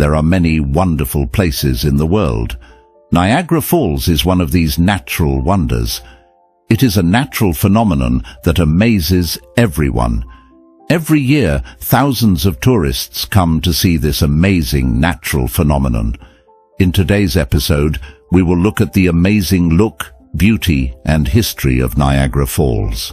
there are many wonderful places in the world. Niagara Falls is one of these natural wonders. It is a natural phenomenon that amazes everyone. Every year, thousands of tourists come to see this amazing natural phenomenon. In today's episode, we will look at the amazing look, beauty, and history of Niagara Falls.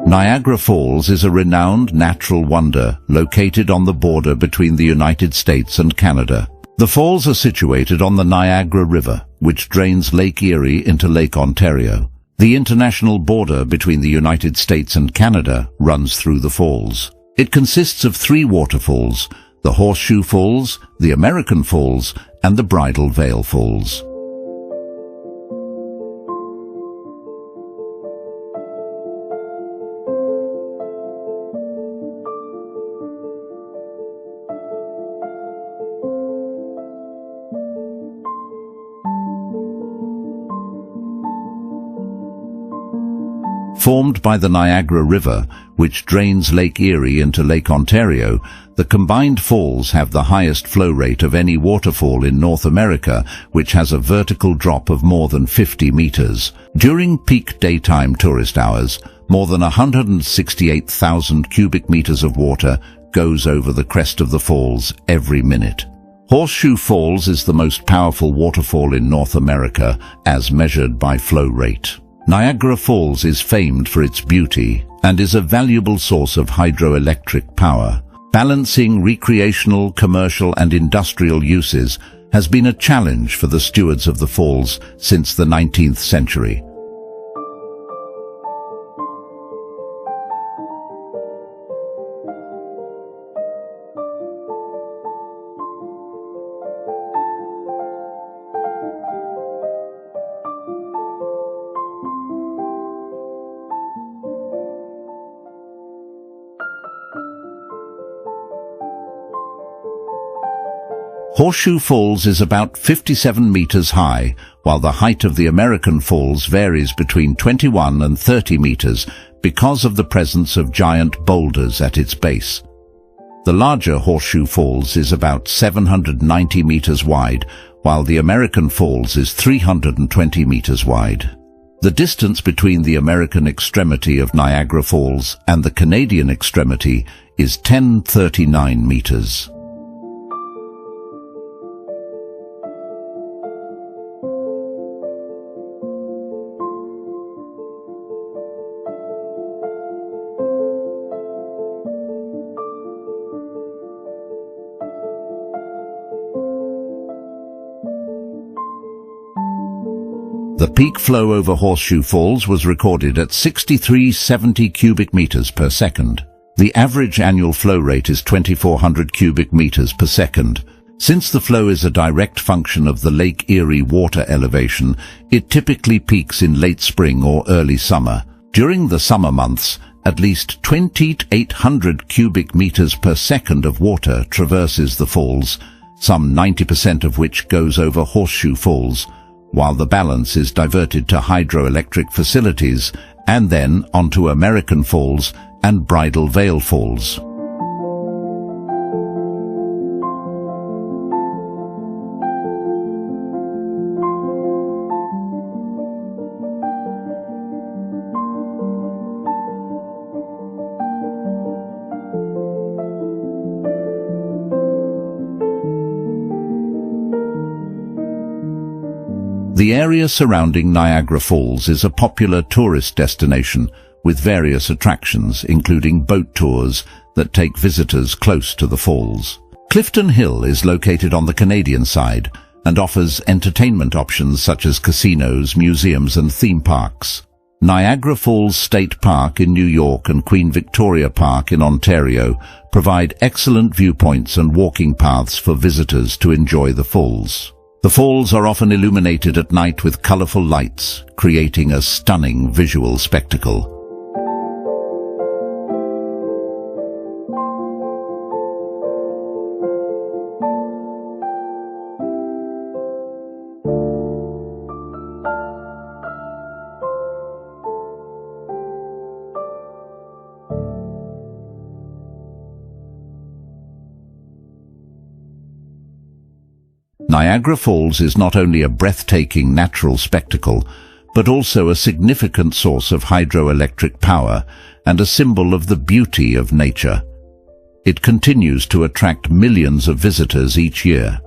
Niagara Falls is a renowned natural wonder located on the border between the United States and Canada. The falls are situated on the Niagara River, which drains Lake Erie into Lake Ontario. The international border between the United States and Canada runs through the falls. It consists of 3 waterfalls: the Horseshoe Falls, the American Falls, and the Bridal Veil Falls. Formed by the Niagara River, which drains Lake Erie into Lake Ontario, the combined falls have the highest flow rate of any waterfall in North America, which has a vertical drop of more than 50 meters. During peak daytime tourist hours, more than 168,000 cubic meters of water goes over the crest of the falls every minute. Horseshoe Falls is the most powerful waterfall in North America, as measured by flow rate. Niagara Falls is famed for its beauty and is a valuable source of hydroelectric power. Balancing recreational, commercial and industrial uses has been a challenge for the stewards of the falls since the 19th century. Horseshoe Falls is about 57 meters high, while the height of the American Falls varies between 21 and 30 meters because of the presence of giant boulders at its base. The larger Horseshoe Falls is about 790 meters wide, while the American Falls is 320 meters wide. The distance between the American extremity of Niagara Falls and the Canadian extremity is 1039 meters. The peak flow over Horseshoe Falls was recorded at 6370 cubic meters per second. The average annual flow rate is 2400 cubic meters per second. Since the flow is a direct function of the Lake Erie water elevation, it typically peaks in late spring or early summer. During the summer months, at least 2800 cubic meters per second of water traverses the falls, some 90% of which goes over Horseshoe Falls, while the balance is diverted to hydroelectric facilities and then onto American Falls and Bridal Veil Falls. The area surrounding Niagara Falls is a popular tourist destination with various attractions, including boat tours that take visitors close to the falls. Clifton Hill is located on the Canadian side and offers entertainment options such as casinos, museums and theme parks. Niagara Falls State Park in New York and Queen Victoria Park in Ontario provide excellent viewpoints and walking paths for visitors to enjoy the falls. The falls are often illuminated at night with colorful lights, creating a stunning visual spectacle. Niagara Falls is not only a breathtaking natural spectacle, but also a significant source of hydroelectric power and a symbol of the beauty of nature. It continues to attract millions of visitors each year.